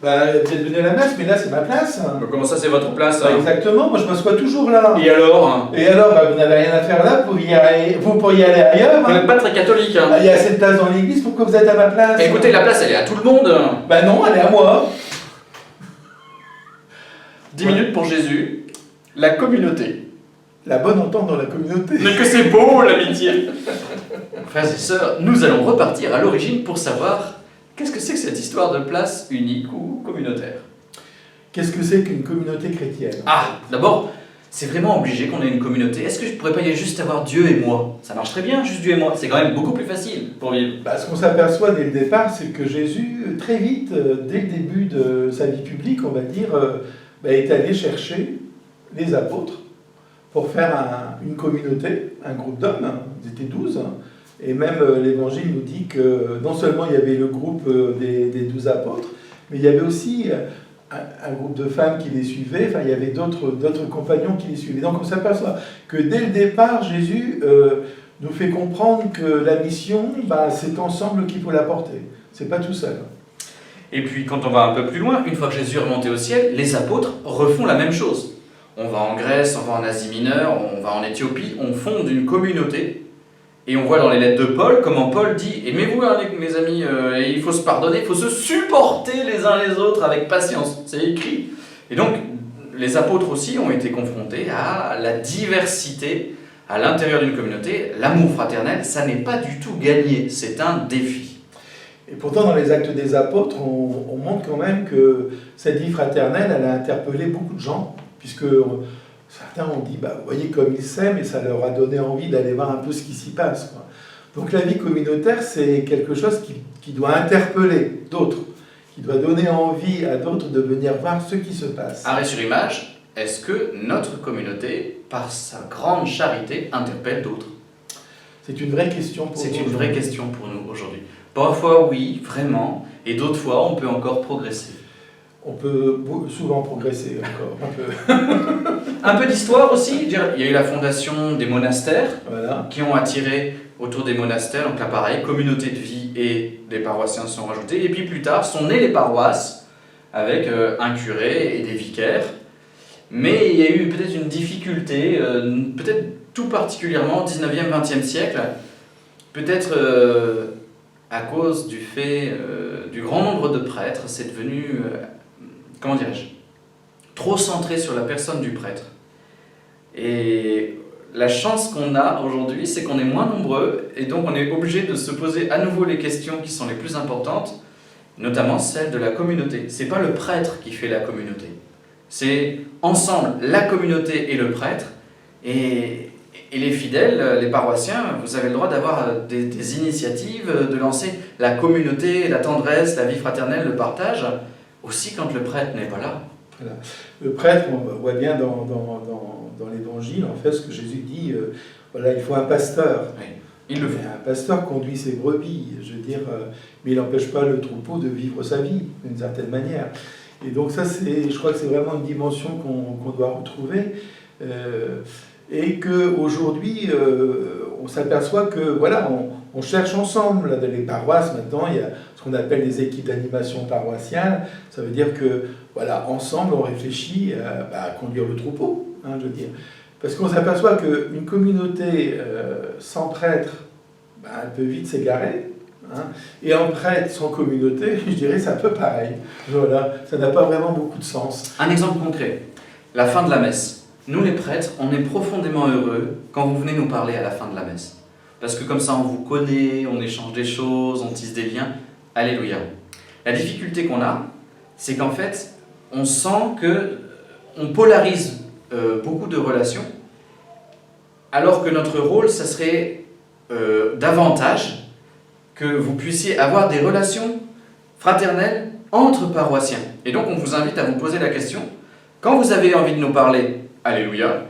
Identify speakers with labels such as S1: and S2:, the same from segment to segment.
S1: Bah, vous êtes venu à la messe, mais là c'est ma place.
S2: Mais comment ça, c'est votre place
S1: Bah, exactement, moi je m'assois toujours là.
S2: Et alors
S1: Et alors, bah, vous n'avez rien à faire là, vous pourriez aller ailleurs.
S2: Vous n'êtes pas très catholique.
S1: Bah, il y a assez de place dans l'église, pourquoi vous êtes à ma place?
S2: Écoutez, la place, elle est à tout le monde.
S1: Bah non, elle est à moi.
S2: 10 minutes pour Jésus, la communauté.
S1: La bonne entente dans la communauté.
S2: Mais que c'est beau, l'amitié. Frères et sœurs, nous allons repartir à l'origine pour savoir qu'est-ce que c'est que cette histoire de place unique ou communautaire.
S1: Qu'est-ce que c'est qu'une communauté chrétienne?
S2: Ah, d'abord, c'est vraiment obligé qu'on ait une communauté. Est-ce que je pourrais pas y juste avoir Dieu et moi? Ça marche très bien, juste Dieu et moi. C'est quand même beaucoup plus facile pour vivre.
S1: Bah, ce qu'on s'aperçoit dès le départ, c'est que Jésus, très vite, dès le début de sa vie publique, on va dire, est allé chercher les apôtres pour faire une communauté, un groupe d'hommes, ils étaient 12, et même l'Évangile nous dit que non seulement il y avait le groupe des 12 apôtres, mais il y avait aussi un groupe de femmes qui les suivaient, enfin il y avait d'autres compagnons qui les suivaient. Donc on s'aperçoit que dès le départ, Jésus nous fait comprendre que la mission, c'est ensemble qu'il faut la porter, c'est pas tout seul.
S2: Et puis quand on va un peu plus loin, une fois que Jésus est remonté au ciel, les apôtres refont la même chose. On va en Grèce, on va en Asie mineure, on va en Éthiopie, on fonde une communauté. Et on voit dans les lettres de Paul comment Paul dit « Aimez-vous, mes amis, et il faut se pardonner, il faut se supporter les uns les autres avec patience. » C'est écrit. Et donc, les apôtres aussi ont été confrontés à la diversité à l'intérieur d'une communauté. L'amour fraternel, ça n'est pas du tout gagné, c'est un défi.
S1: Et pourtant, dans les Actes des Apôtres, on montre quand même que cette vie fraternelle, elle a interpellé beaucoup de gens, puisque certains ont dit, vous voyez comme ils s'aiment, et ça leur a donné envie d'aller voir un peu ce qui s'y passe, quoi. Donc la vie communautaire, c'est quelque chose qui doit interpeller d'autres, qui doit donner envie à d'autres de venir voir ce qui se passe.
S2: Arrêt sur image, est-ce que notre communauté, par sa grande charité, interpelle d'autres?
S1: C'est une vraie question pour nous.
S2: C'est une vraie question pour nous aujourd'hui. Parfois oui, vraiment, et d'autres fois on peut encore progresser.
S1: On peut souvent progresser encore, un peu.
S2: Un peu d'histoire aussi, il y a eu la fondation des monastères,
S1: voilà,
S2: qui ont attiré autour des monastères, donc là pareil, communauté de vie et les paroissiens sont rajoutés, et puis plus tard sont nées les paroisses, avec un curé et des vicaires, mais il y a eu peut-être une difficulté, peut-être tout particulièrement au 19e, 20e siècle, peut-être à cause du fait du grand nombre de prêtres, c'est devenu, comment dirais-je, trop centré sur la personne du prêtre. Et la chance qu'on a aujourd'hui, c'est qu'on est moins nombreux, et donc on est obligé de se poser à nouveau les questions qui sont les plus importantes, notamment celle de la communauté. C'est pas le prêtre qui fait la communauté, c'est ensemble la communauté et le prêtre, et les fidèles, les paroissiens, vous avez le droit d'avoir des initiatives, de lancer la communauté, la tendresse, la vie fraternelle, le partage, aussi quand le prêtre n'est pas là.
S1: Voilà. Le prêtre, on voit bien dans l'Évangile, en fait, ce que Jésus dit, il faut un pasteur.
S2: Oui, il le fait.
S1: Un pasteur conduit ses brebis, je veux dire, mais il n'empêche pas le troupeau de vivre sa vie, d'une certaine manière. Et donc ça, je crois que c'est vraiment une dimension qu'on doit retrouver. Et qu'aujourd'hui, on s'aperçoit que, voilà, on cherche ensemble. Là, dans les paroisses, maintenant, il y a ce qu'on appelle des équipes d'animation paroissiale. Ça veut dire que, voilà, ensemble, on réfléchit à conduire le troupeau, hein, je veux dire. Parce qu'on s'aperçoit qu'une communauté sans prêtre, elle peut vite s'égarer. Hein, et un prêtre sans communauté, je dirais, c'est un peu pareil. Voilà, ça n'a pas vraiment beaucoup de sens.
S2: Un exemple concret, la fin de la messe. Nous les prêtres, on est profondément heureux quand vous venez nous parler à la fin de la messe. Parce que comme ça on vous connaît, on échange des choses, on tisse des liens. Alléluia. La difficulté qu'on a, c'est qu'en fait, on sent qu'on polarise beaucoup de relations, alors que notre rôle, ça serait davantage que vous puissiez avoir des relations fraternelles entre paroissiens. Et donc on vous invite à vous poser la question, quand vous avez envie de nous parler, alléluia,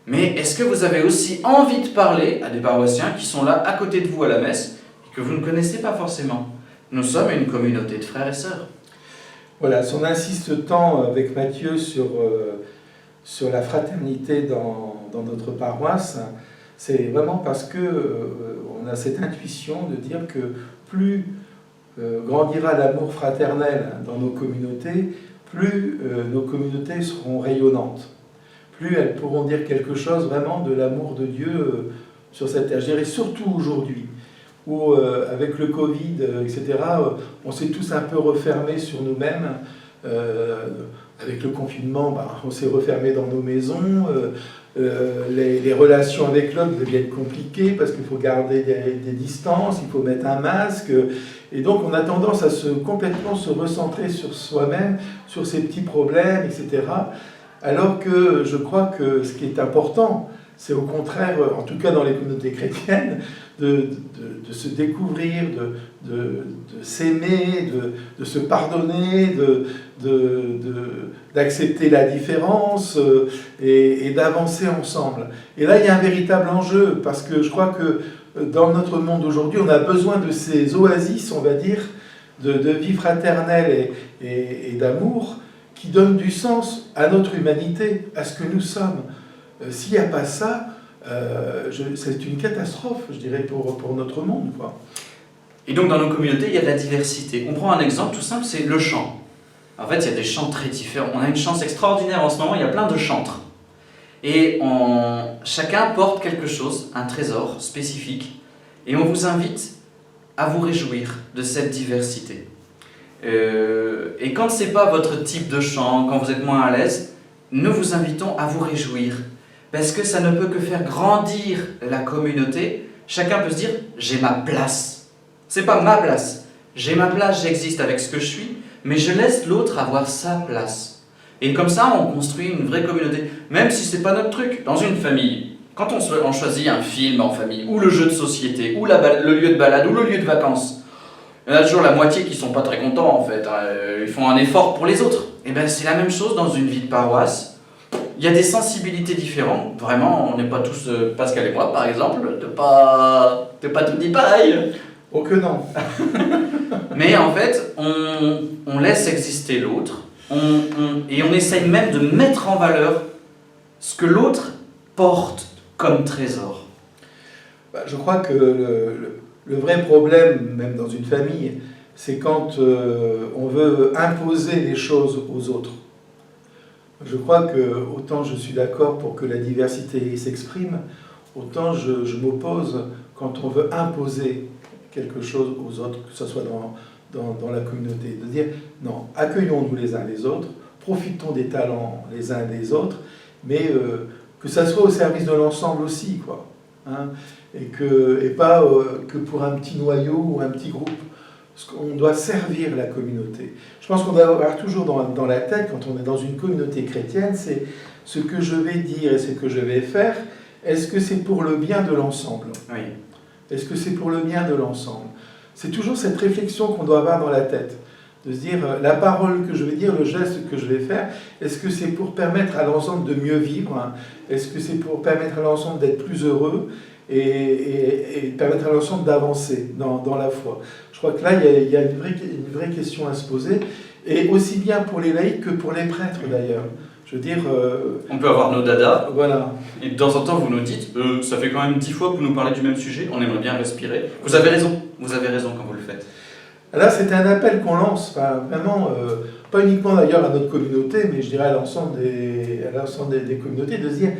S2: mais est-ce que vous avez aussi envie de parler à des paroissiens qui sont là à côté de vous à la messe et que vous ne connaissez pas forcément? Nous sommes une communauté de frères et sœurs.
S1: Voilà, si on insiste tant avec Matthieu sur la fraternité dans notre paroisse, c'est vraiment parce que on a cette intuition de dire que plus grandira l'amour fraternel dans nos communautés, plus nos communautés seront rayonnantes, plus elles pourront dire quelque chose vraiment de l'amour de Dieu sur cette terre. Je dirais surtout aujourd'hui, où avec le Covid, etc., on s'est tous un peu refermés sur nous-mêmes. Avec le confinement, on s'est refermé dans nos maisons. Les relations avec l'autre deviennent compliquées parce qu'il faut garder des distances, il faut mettre un masque. Et donc on a tendance à complètement se recentrer sur soi-même, sur ses petits problèmes, etc. Alors que je crois que ce qui est important, c'est au contraire, en tout cas dans les communautés chrétiennes, de se découvrir, de s'aimer, de se pardonner, d'accepter la différence et d'avancer ensemble. Et là, il y a un véritable enjeu, parce que je crois que dans notre monde aujourd'hui, on a besoin de ces oasis, on va dire, de vie fraternelle et d'amour, qui donnent du sens à notre humanité, à ce que nous sommes. S'il n'y a pas ça, c'est une catastrophe, je dirais, pour notre monde, quoi.
S2: Et donc dans nos communautés, il y a de la diversité. On prend un exemple tout simple, c'est le chant. En fait, il y a des chants très différents. On a une chance extraordinaire en ce moment, il y a plein de chantres. Et chacun porte quelque chose, un trésor spécifique. Et on vous invite à vous réjouir de cette diversité. Et quand ce n'est pas votre type de chant, quand vous êtes moins à l'aise, nous vous invitons à vous réjouir. Parce que ça ne peut que faire grandir la communauté. Chacun peut se dire, j'ai ma place. C'est pas ma place. J'ai ma place, j'existe avec ce que je suis, mais je laisse l'autre avoir sa place. Et comme ça, on construit une vraie communauté. Même si c'est pas notre truc. Dans une famille, quand on choisit un film en famille, ou le jeu de société, ou le lieu de balade, ou le lieu de vacances, il y en a toujours la moitié qui sont pas très contents en fait. Ils font un effort pour les autres. Et bien c'est la même chose dans une vie de paroisse. Il y a des sensibilités différentes. Vraiment, on n'est pas tous, Pascal et moi par exemple, t'es pas tout dit pareil.
S1: Oh que non.
S2: Mais en fait, on laisse exister l'autre, et on essaye même de mettre en valeur ce que l'autre porte comme trésor.
S1: Je crois que le vrai problème, même dans une famille, c'est quand on veut imposer les choses aux autres. Je crois que autant je suis d'accord pour que la diversité s'exprime, autant je m'oppose quand on veut imposer quelque chose aux autres, que ce soit dans la communauté. De dire, non, accueillons-nous les uns les autres, profitons des talents les uns des autres, mais que ça soit au service de l'ensemble aussi, quoi. Hein, et pas que pour un petit noyau ou un petit groupe. On doit servir la communauté. Je pense qu'on doit avoir toujours dans la tête, quand on est dans une communauté chrétienne, c'est ce que je vais dire et ce que je vais faire, est-ce que c'est pour le bien de l'ensemble ?
S2: Oui.
S1: Est-ce que c'est pour le bien de l'ensemble ? C'est toujours cette réflexion qu'on doit avoir dans la tête, de se dire, la parole que je vais dire, le geste que je vais faire, est-ce que c'est pour permettre à l'ensemble de mieux vivre ? Est-ce que c'est pour permettre à l'ensemble d'être plus heureux et permettre à l'ensemble d'avancer dans la foi ? Je crois que là, il y a une vraie question à se poser, et aussi bien pour les laïcs que pour les prêtres d'ailleurs. Je veux dire...
S2: on peut avoir nos dadas,
S1: voilà.
S2: Et de temps en temps vous nous dites, ça fait quand même 10 fois que vous nous parlez du même sujet, on aimerait bien respirer. Vous avez raison quand vous le faites.
S1: Là, c'est un appel qu'on lance, enfin, vraiment, pas uniquement d'ailleurs à notre communauté, mais je dirais à l'ensemble des communautés, de se dire,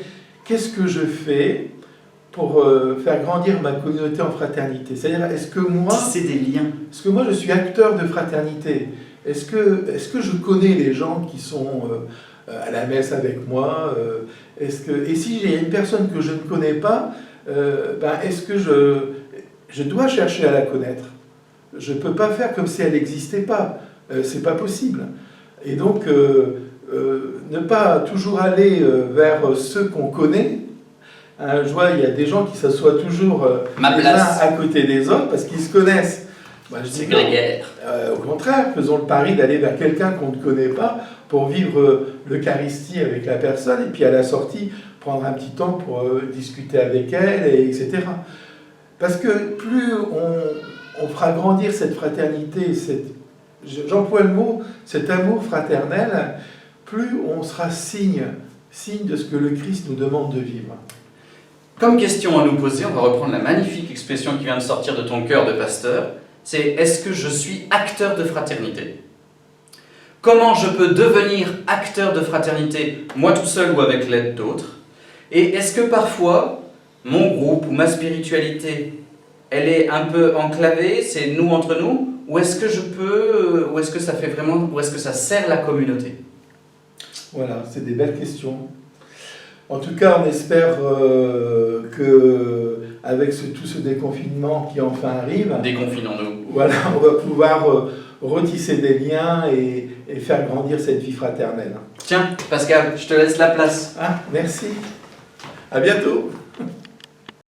S1: qu'est-ce que je fais pour faire grandir ma communauté en fraternité ? C'est-à-dire, est-ce que moi...
S2: Tisser des liens.
S1: Est-ce que moi, je suis acteur de fraternité ? Est-ce que je connais les gens qui sont à la messe avec moi ? Et si j'ai une personne que je ne connais pas, est-ce que je dois chercher à la connaître ? Je ne peux pas faire comme si elle n'existait pas. C'est pas possible. Et donc, ne pas toujours aller vers ceux qu'on connaît. Je vois, il y a des gens qui s'assoient toujours les uns à côté des autres parce qu'ils se connaissent. Moi, je dis,
S2: c'est grégaire.
S1: Au contraire, faisons le pari d'aller vers quelqu'un qu'on ne connaît pas pour vivre l'Eucharistie avec la personne et puis à la sortie, prendre un petit temps pour discuter avec elle, etc. Parce que plus on fera grandir cette fraternité, j'emploie le mot, cet amour fraternel, plus on sera signe de ce que le Christ nous demande de vivre.
S2: Comme question à nous poser, on va reprendre la magnifique expression qui vient de sortir de ton cœur de pasteur. c'est est-ce que je suis acteur de fraternité? Comment je peux devenir acteur de fraternité, moi tout seul ou avec l'aide d'autres? Et est-ce que parfois, mon groupe ou ma spiritualité, elle est un peu enclavée, c'est nous entre nous? Ou est-ce que je peux, ou est-ce que ça fait vraiment, ou est-ce que ça sert la communauté?
S1: Voilà, c'est des belles questions. En tout cas, on espère que avec tout ce déconfinement qui enfin arrive,
S2: Déconfinons-nous.
S1: voilà, on va pouvoir retisser des liens et faire grandir cette vie fraternelle.
S2: Tiens, Pascal, je te laisse la place.
S1: Ah, merci. À bientôt.